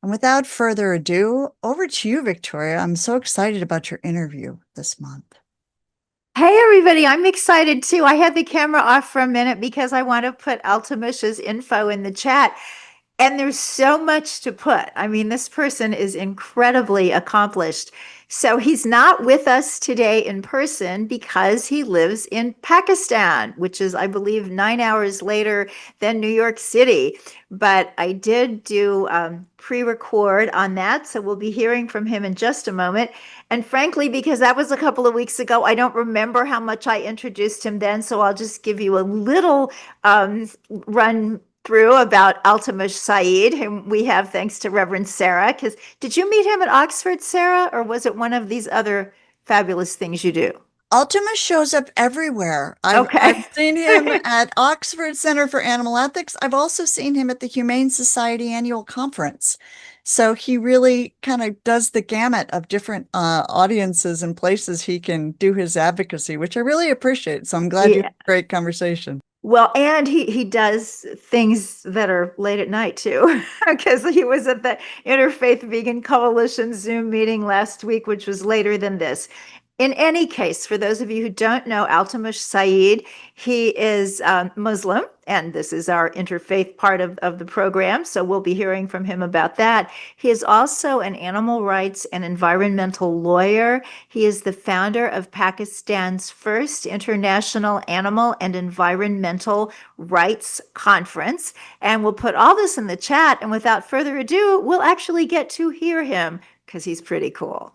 And without further ado, over to you, Victoria. I'm so excited about your interview this month. Hey everybody, I'm excited too. I had the camera off for a minute because I want to put Altamush's info in the chat. And there's so much to put. I mean, this person is incredibly accomplished. So he's not with us today in person because he lives in Pakistan, which is, I believe, 9 hours later than New York City. But I did do pre-record on that, so we'll be hearing from him in just a moment. And frankly, because that was a couple of weeks ago, I don't remember how much I introduced him then, so I'll just give you a little run through about Altamush Saeed, whom we have thanks to Reverend Sarah. Because did you meet him at Oxford, Sarah, or was it one of these other fabulous things you do? Ultima shows up everywhere. I've Okay. seen him at Oxford Center for Animal Ethics. I've also seen him at the Humane Society annual conference. So he really kind of does the gamut of different audiences and places he can do his advocacy, which I really appreciate. So I'm glad you had Yeah. a great conversation. Well, and he does things that are late at night too, because he was at the Interfaith Vegan Coalition Zoom meeting last week, which was later than this. In any case, for those of you who don't know Altamush Saeed, he is Muslim, and this is our interfaith part of the program, so we'll be hearing from him about that. He is also an animal rights and environmental lawyer. He is the founder of Pakistan's first international animal and environmental rights conference. And we'll put all this in the chat. And without further ado, we'll actually get to hear him because he's pretty cool.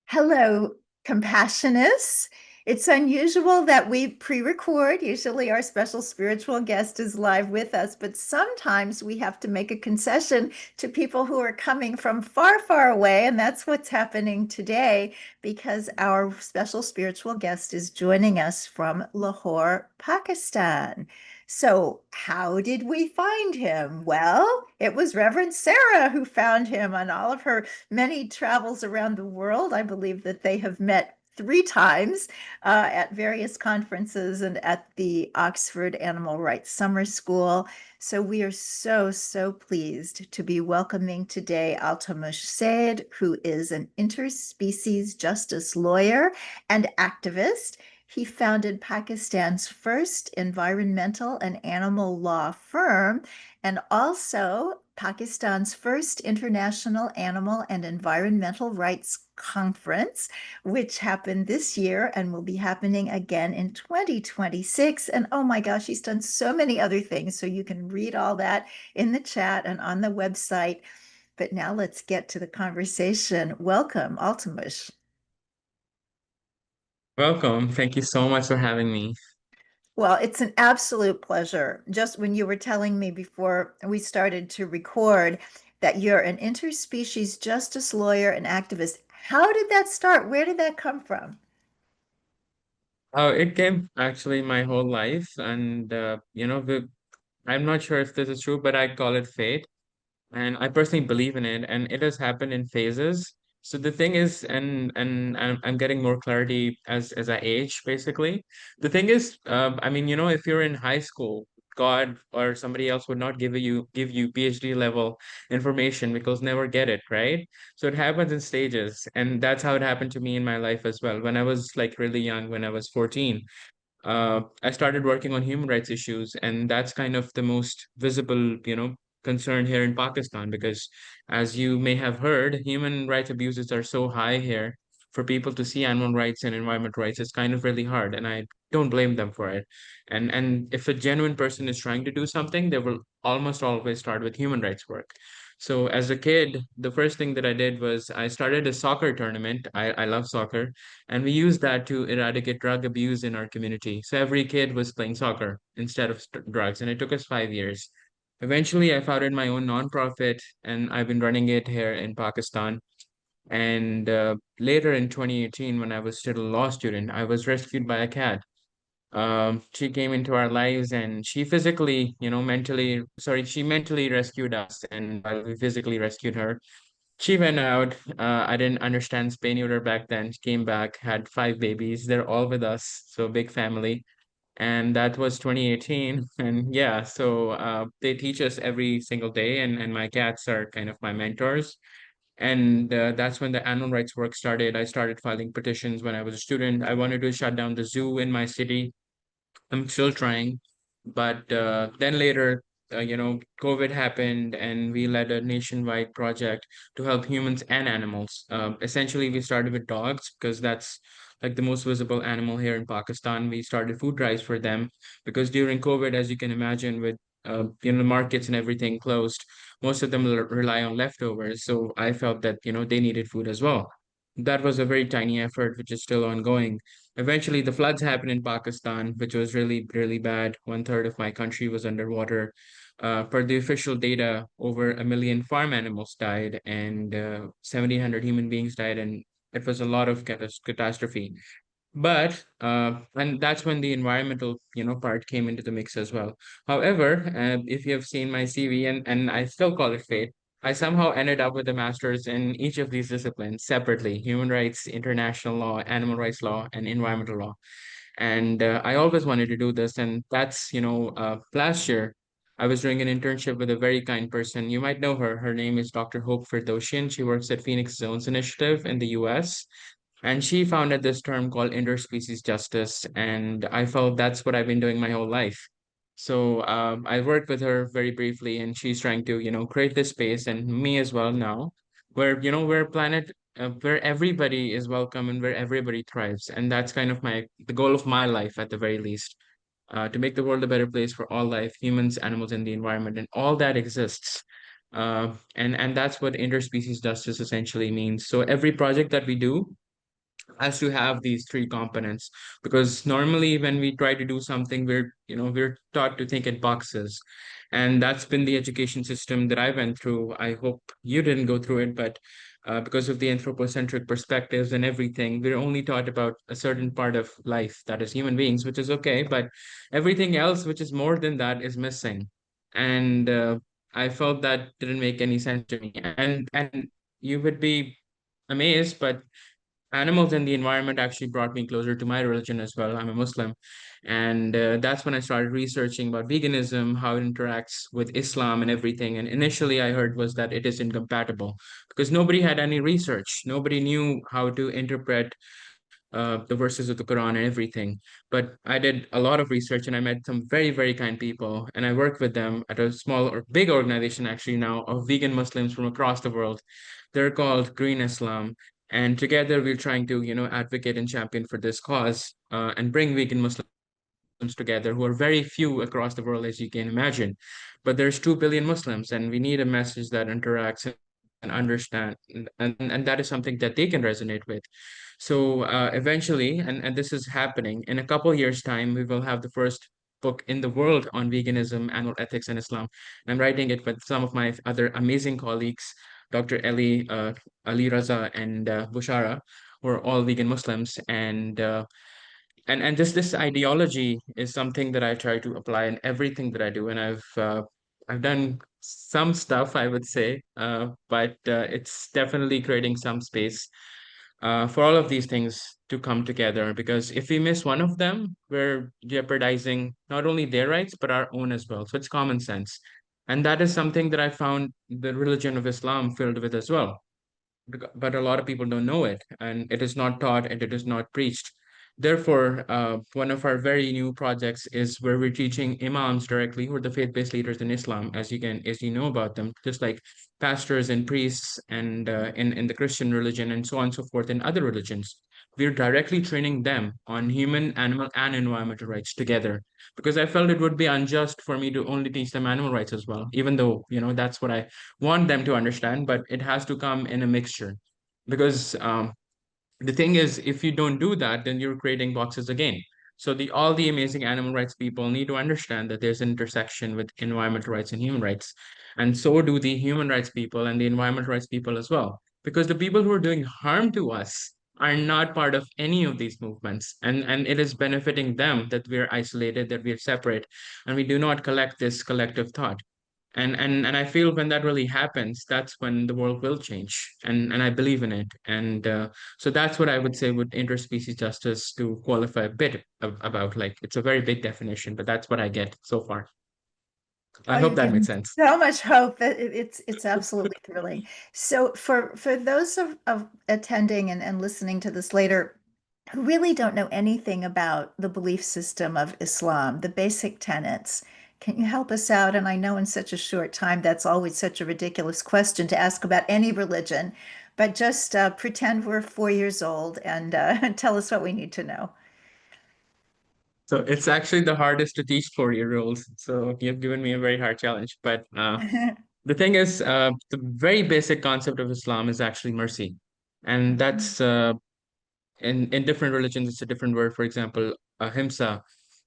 Hello, Compassionist. It's unusual that we pre record. Usually, our special spiritual guest is live with us, but sometimes we have to make a concession to people who are coming from far, far away. And that's what's happening today because our special spiritual guest is joining us from Lahore, Pakistan. So, how did we find him? Well, it was Reverend Sarah who found him on all of her many travels around the world. I believe that they have met three times at various conferences and at the Oxford Animal Rights Summer School. So we are so, so pleased to be welcoming today Altamush Saeed, who is an interspecies justice lawyer and activist. He founded Pakistan's first environmental and animal law firm and also Pakistan's first International Animal and Environmental Rights Conference, which happened this year and will be happening again in 2026. And oh my gosh, he's done so many other things. So you can read all that in the chat and on the website. But now let's get to the conversation. Welcome, Altamush. Welcome. Thank you so much for having me. Well, it's an absolute pleasure. Just when you were telling me before we started to record that you're an interspecies justice lawyer and activist, how did that start? Where did that come from? Oh, it came actually my whole life, and I'm not sure if this is true, but I call it fate, and I personally believe in it, and it has happened in phases. So the thing is, and I'm getting more clarity as I age, basically. The thing is, I mean, if you're in high school, God or somebody else would not give you PhD level information because never get it, right? So it happens in stages, and that's how it happened to me in my life as well. When I was like really young, when I was 14, I started working on human rights issues, and that's kind of the most visible, concern here in Pakistan because, as you may have heard, human rights abuses are so high here. For people to see animal rights and environment rights, it's kind of really hard, and I don't blame them for it. And if a genuine person is trying to do something, they will almost always start with human rights work. So as a kid, the first thing that I did was I started a soccer tournament. I love soccer, and we used that to eradicate drug abuse in our community. So every kid was playing soccer instead of drugs, and it took us 5 years. Eventually, I founded my own nonprofit, and I've been running it here in Pakistan. And later in 2018, when I was still a law student, I was rescued by a cat. She came into our lives, and she physically, she mentally rescued us, and while we physically rescued her, she went out. I didn't understand spay neuter back then. She came back, had five babies. They're all with us, so big family. and that was 2018. And yeah, so they teach us every single day, and my cats are kind of my mentors. And that's when the animal rights work started. I started filing petitions when I was a student. I wanted to shut down the zoo in my city. I'm still trying, but then later, COVID happened, and we led a nationwide project to help humans and animals. Essentially, we started with dogs because that's like the most visible animal here in Pakistan. We started food drives for them because during COVID, as you can imagine, with markets and everything closed, most of them rely on leftovers. So I felt that they needed food as well. That was a very tiny effort, which is still ongoing. Eventually, the floods happened in Pakistan, which was really, really bad. One third of my country was underwater. Per the official data, over 1 million farm animals died, and 1,700 human beings died, and it was a lot of catastrophe. But and that's when the environmental part came into the mix as well. However, if you have seen my CV, and I still call it fate, I somehow ended up with a master's in each of these disciplines separately: human rights, international law, animal rights law, and environmental law. And I always wanted to do this, and that's last year I was doing an internship with a very kind person. You might know her. Her name is Dr. Hope Firdoshian. She works at Phoenix Zones Initiative in the US, and she founded this term called interspecies justice. And I felt that's what I've been doing my whole life. So I worked with her very briefly, and she's trying to, create this space, and me as well now, where, we're a planet where everybody is welcome and where everybody thrives. And that's kind of the goal of my life at the very least, to make the world a better place for all life, humans, animals, and the environment, and all that exists. And that's what interspecies justice essentially means. So every project that we do has to have these three components, because normally when we try to do something, we're taught to think in boxes, and that's been the education system that I went through. I hope you didn't go through it, but because of the anthropocentric perspectives and everything, we're only taught about a certain part of life, that is human beings, which is okay, but everything else which is more than that is missing. And I felt that didn't make any sense to me. And you would be amazed, but animals and the environment actually brought me closer to my religion as well. I'm a Muslim. And that's when I started researching about veganism, how it interacts with Islam and everything. And initially, I heard was that it is incompatible because nobody had any research. Nobody knew how to interpret the verses of the Quran and everything. But I did a lot of research, and I met some very, very kind people. And I work with them at a small or big organization actually now of vegan Muslims from across the world. They're called Green Islam. And together we're trying to, advocate and champion for this cause, and bring vegan Muslims together, who are very few across the world, as you can imagine. But there's 2 billion Muslims, and we need a message that interacts and understand, and that is something that they can resonate with. So eventually, and this is happening in a couple years' time, we will have the first book in the world on veganism, animal ethics, and Islam. I'm writing it with some of my other amazing colleagues, Dr. Ali Raza, and Bushara, who are all vegan Muslims. And this ideology is something that I try to apply in everything that I do. And I've done some stuff, I would say, but it's definitely creating some space for all of these things to come together. Because if we miss one of them, we're jeopardizing not only their rights but our own as well. So it's common sense, and that is something that I found the religion of Islam filled with as well. But a lot of people don't know it, and it is not taught and it is not preached. Therefore, one of our very new projects is where we're teaching imams directly, who are the faith-based leaders in Islam, as you know about them, just like pastors and priests, and in the Christian religion and so on and so forth in other religions. We're directly training them on human, animal, and environmental rights together, because I felt it would be unjust for me to only teach them animal rights as well, even though that's what I want them to understand, but it has to come in a mixture. Because the thing is, if you don't do that, then you're creating boxes again. So the all the amazing animal rights people need to understand that there's an intersection with environmental rights and human rights. And so do the human rights people and the environmental rights people as well. Because the people who are doing harm to us are not part of any of these movements. And it is benefiting them that we're isolated, that we're separate, and we do not collect this collective thought. And I feel when that really happens, that's when the world will change, and I believe in it. And so that's what I would say with interspecies justice, to qualify a bit about, like, it's a very big definition, but that's what I get so far. I Oh, hope you've that makes given sense. so much hope that it's absolutely thrilling. So for those of attending and listening to this later who really don't know anything about the belief system of Islam, the basic tenets, can you help us out? And I know in such a short time that's always such a ridiculous question to ask about any religion, but just pretend we're 4 years old and tell us what we need to know. So it's actually the hardest to teach 4 year olds. So you've given me a very hard challenge. But the thing is, the very basic concept of Islam is actually mercy. And that's in different religions, it's a different word. For example, ahimsa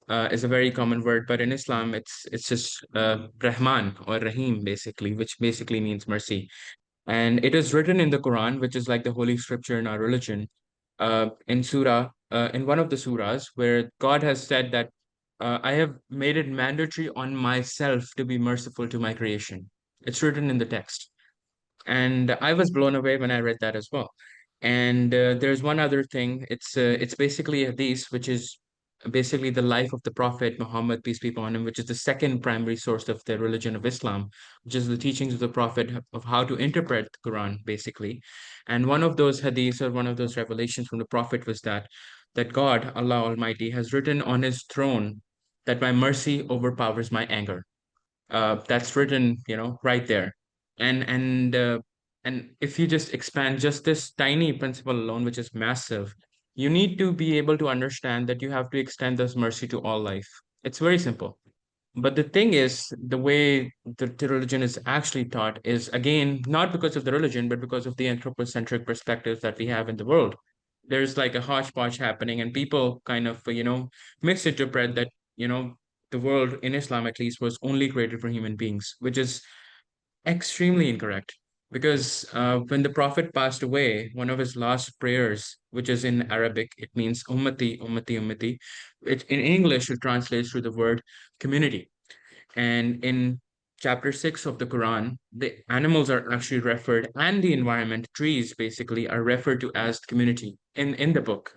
is a very common word, but in Islam, it's just Rahman or Rahim, basically, which basically means mercy. And it is written in the Quran, which is like the holy scripture in our religion, in one of the surahs, where God has said that I have made it mandatory on myself to be merciful to my creation. It's written in the text. And I was blown away when I read that as well. And there's one other thing. It's basically a hadith, which is basically the life of the Prophet Muhammad, peace be upon him, which is the second primary source of the religion of Islam, which is the teachings of the Prophet of how to interpret the Quran, basically. And one of those hadiths, or one of those revelations from the Prophet, was that God, Allah Almighty, has written on His throne that my mercy overpowers my anger. That's written, right there. And and uh, and if you just expand just this tiny principle alone, which is massive, you need to be able to understand that you have to extend this mercy to all life. It's very simple. But the thing is, the way the religion is actually taught is, again, not because of the religion, but because of the anthropocentric perspectives that we have in the world. There's like a hodgepodge happening, and people kind of, misinterpret that, the world in Islam, at least, was only created for human beings, which is extremely incorrect. Because when the Prophet passed away, one of his last prayers, which is in Arabic, it means ummati, ummati, ummati. In English, it translates to the word community. And in chapter 6 of the Quran, the animals are actually referred, and the environment, trees basically, are referred to as community in the book.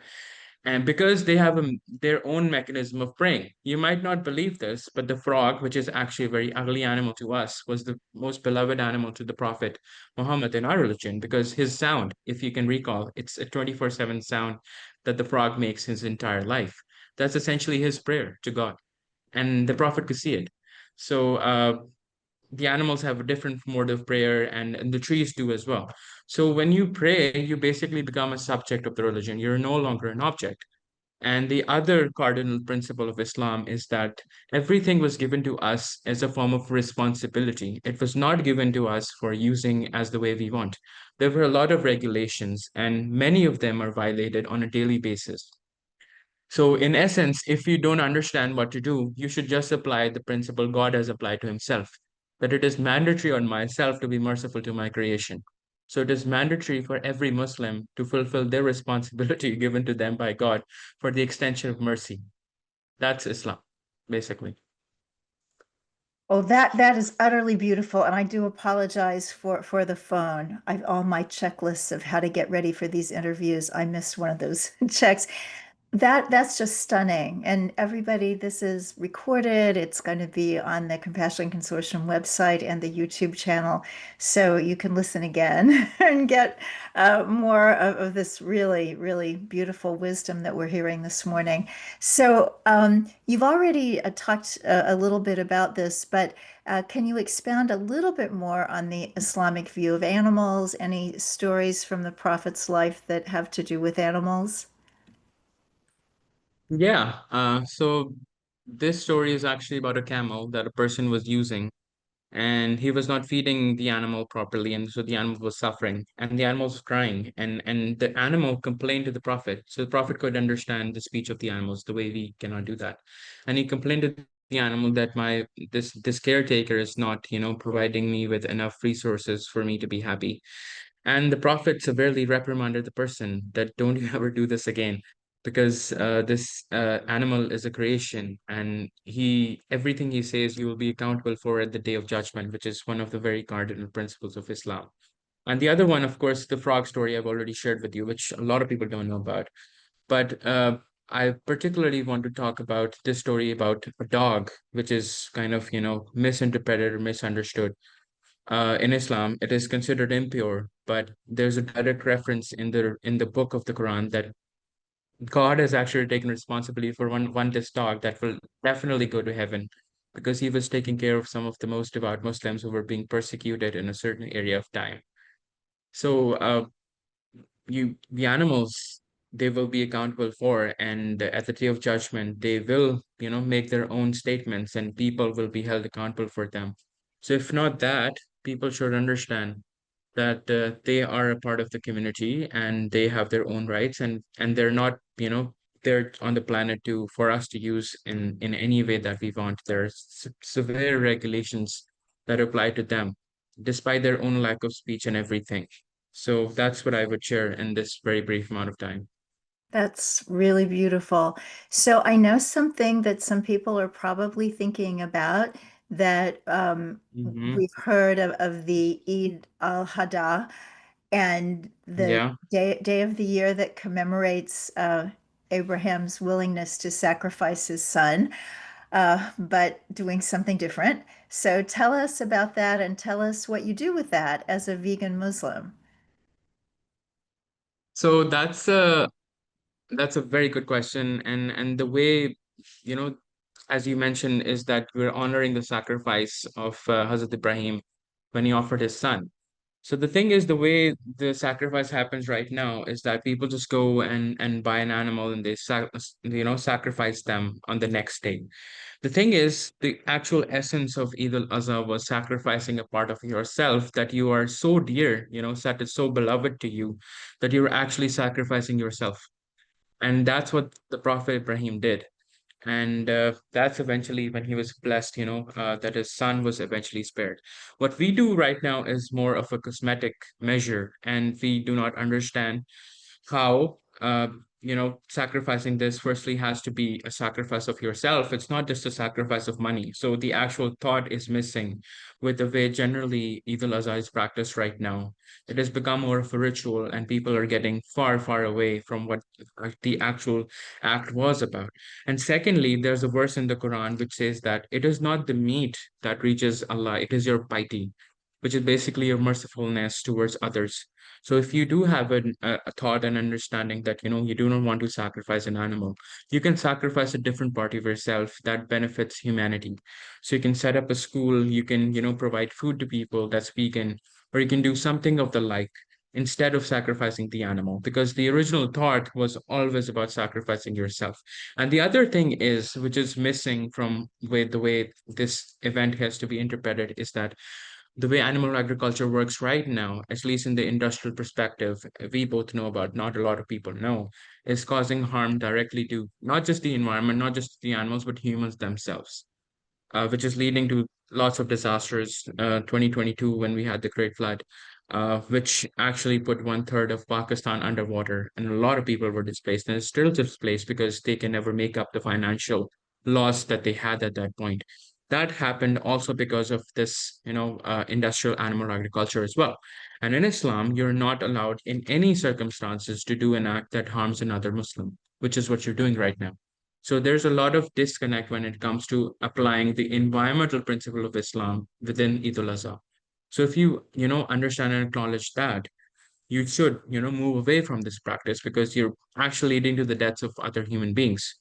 And because they have their own mechanism of praying. You might not believe this, but the frog, which is actually a very ugly animal to us, was the most beloved animal to the Prophet Muhammad in our religion, because his sound, if you can recall, it's a 24/7 sound that the frog makes his entire life. That's essentially his prayer to God, and the Prophet could see it. So the animals have a different mode of prayer, and the trees do as well. So when you pray, you basically become a subject of the religion. You're no longer an object. And the other cardinal principle of Islam is that everything was given to us as a form of responsibility. It was not given to us for using as the way we want. There were a lot of regulations, and many of them are violated on a daily basis. So, in essence, if you don't understand what to do, you should just apply the principle God has applied to Himself, that it is mandatory on myself to be merciful to my creation. So, it is mandatory for every Muslim to fulfill their responsibility given to them by God for the extension of mercy. That's Islam, basically. Oh, that is utterly beautiful, and I do apologize for the phone. I've all my checklists of how to get ready for these interviews. I missed one of those checks. That's just stunning. And everybody, this is recorded. It's going to be on the Compassion Consortium website and the YouTube channel, so you can listen again and get more of this really, really beautiful wisdom that we're hearing this morning. So you've already talked a little bit about this, but can you expand a little bit more on the Islamic view of animals? Any stories from the Prophet's life that have to do with animals? Yeah. So, this story is actually about a camel that a person was using, and he was not feeding the animal properly, and so the animal was suffering, and the animal was crying, and the animal complained to the Prophet. So the Prophet could understand the speech of the animals the way we cannot do that. And he complained to the animal that my this caretaker is not, providing me with enough resources for me to be happy. And the Prophet severely reprimanded the person that, don't you ever do this again. because this animal is a creation, and everything he says you will be accountable for at the day of judgment, which is one of the very cardinal principles of Islam. And the other one, of course, the frog story I've already shared with you, which a lot of people don't know about. But I particularly want to talk about this story about a dog, which is kind of, misinterpreted or misunderstood. In Islam, it is considered impure, but there's a direct reference in the book of the Quran that God has actually taken responsibility for one this dog that will definitely go to heaven because he was taking care of some of the most devout Muslims who were being persecuted in a certain area of time. So the animals, they will be accountable for, and at the day of judgment they will, make their own statements, and people will be held accountable for them. So if not that, people should understand that they are a part of the community and they have their own rights, and they're not, they're on the planet to for us to use in any way that we want. There are severe regulations that apply to them despite their own lack of speech and everything. So that's what I would share in this very brief amount of time. That's really beautiful. So I know something that some people are probably thinking about that Hmm. we've heard of the Eid al-Adha and the Yeah. day of the year that commemorates Abraham's willingness to sacrifice his son, but doing something different. So tell us about that and tell us what you do with that as a vegan Muslim. So that's a very good question, and the way, you know, as you mentioned, is that we're honoring the sacrifice of Hazrat Ibrahim when he offered his son. So the thing is, the way the sacrifice happens right now is that people just go and buy an animal and they sacrifice them on the next day. The thing is, the actual essence of Eid al-Adha was sacrificing a part of yourself that you are so dear, that is so beloved to you, that you're actually sacrificing yourself. And that's what the Prophet Ibrahim did. And that's eventually when he was blessed, that his son was eventually spared. What we do right now is more of a cosmetic measure, and we do not understand how sacrificing this firstly has to be a sacrifice of yourself. It's not just a sacrifice of money. So the actual thought is missing with the way generally Eid al-Azha is practiced right now. It has become more of a ritual, and people are getting far, far away from what the actual act was about. And secondly, there's a verse in the Quran which says that it is not the meat that reaches Allah, it is your piety, which is basically your mercifulness towards others. So if you do have a thought and understanding that you do not want to sacrifice an animal, you can sacrifice a different part of yourself that benefits humanity. So you can set up a school, you can provide food to people that's vegan, or you can do something of the like instead of sacrificing the animal, because the original thought was always about sacrificing yourself. And the other thing is, which is missing from with the way this event has to be interpreted, is that the way animal agriculture works right now, at least in the industrial perspective, we both know about, not a lot of people know, is causing harm directly to not just the environment, not just the animals, but humans themselves, which is leading to lots of disasters. 2022, when we had the Great Flood, which actually put one third of Pakistan underwater, and a lot of people were displaced, and it's still displaced because they can never make up the financial loss that they had at that point. That happened also because of this, industrial animal agriculture as well. And in Islam, you're not allowed in any circumstances to do an act that harms another Muslim, which is what you're doing right now. So there's a lot of disconnect when it comes to applying the environmental principle of Islam within Eid al-Azha. So if you understand and acknowledge that, you should, move away from this practice because you're actually leading to the deaths of other human beings,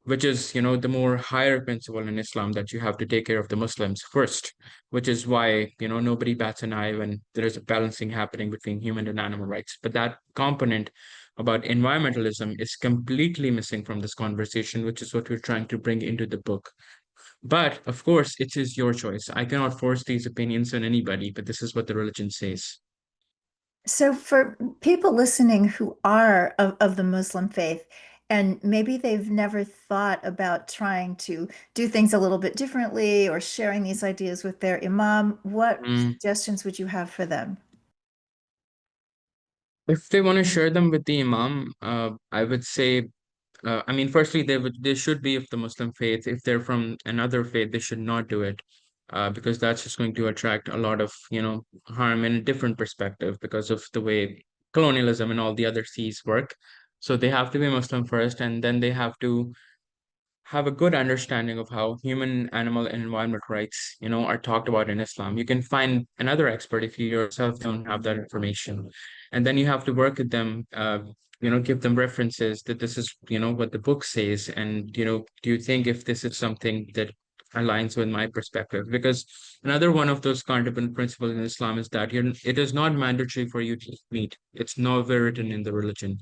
which is, the more higher principle in Islam, that you have to take care of the Muslims first, which is why, nobody bats an eye when there is a balancing happening between human and animal rights. But that component about environmentalism is completely missing from this conversation, which is what we're trying to bring into the book. But of course, it is your choice. I cannot force these opinions on anybody, but this is what the religion says. So, for people listening who are of the Muslim faith, and maybe they've never thought about trying to do things a little bit differently or sharing these ideas with their imam, what Mm. suggestions would you have for them? If they want to share them with the imam, I would say I mean, firstly, they should be of the Muslim faith. If they're from another faith, they should not do it, because that's just going to attract a lot of, harm in a different perspective because of the way colonialism and all the other seas work. So they have to be Muslim first, and then they have to have a good understanding of how human, animal, and environment rights, are talked about in Islam. You can find another expert if you yourself don't have that information. And then you have to work with them, give them references that this is, what the book says. And, do you think if this is something that aligns with my perspective? Because another one of those counterpart principles in Islam is that it is not mandatory for you to eat meat. It's nowhere written in the religion.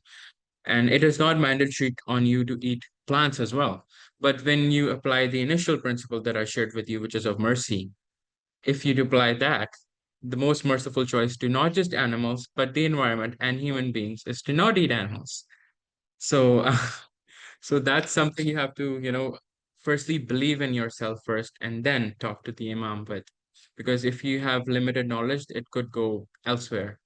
And it is not mandatory on you to eat plants as well. But when you apply the initial principle that I shared with you, which is of mercy, if you apply that, the most merciful choice to not just animals, but the environment and human beings is to not eat animals. So, so that's something you have to, firstly believe in yourself first and then talk to the imam with. Because if you have limited knowledge, it could go elsewhere.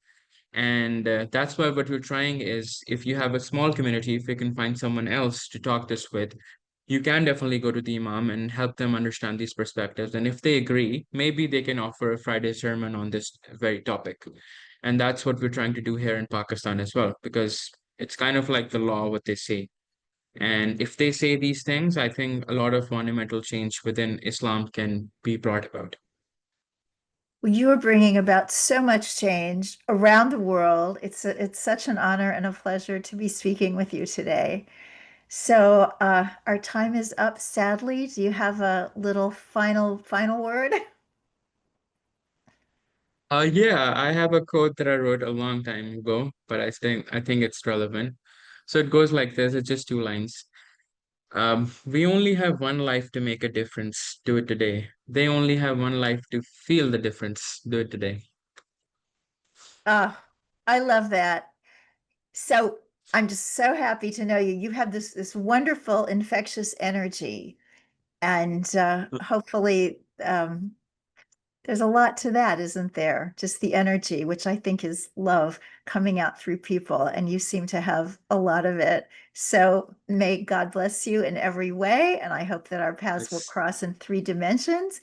And that's why what we're trying is if you have a small community, if you can find someone else to talk this with, you can definitely go to the imam and help them understand these perspectives. And if they agree, maybe they can offer a Friday sermon on this very topic. And that's what we're trying to do here in Pakistan as well, because it's kind of like the law, what they say. And if they say these things, I think a lot of monumental change within Islam can be brought about. Well, you are bringing about so much change around the world. It's such an honor and a pleasure to be speaking with you today. So, our time is up, sadly. Do you have a little final word? Yeah, I have a quote that I wrote a long time ago, but I think it's relevant. So it goes like this, it's just two lines. We only have one life to make a difference. Do it today. They only have one life to feel the difference. Do it today. Ah, I love that. So, I'm just so happy to know you. You have this wonderful infectious energy, and hopefully, there's a lot to that, isn't there? Just the energy, which I think is love coming out through people, and you seem to have a lot of it. So may God bless you in every way, and I hope that our paths will Yes. cross in 3 dimensions.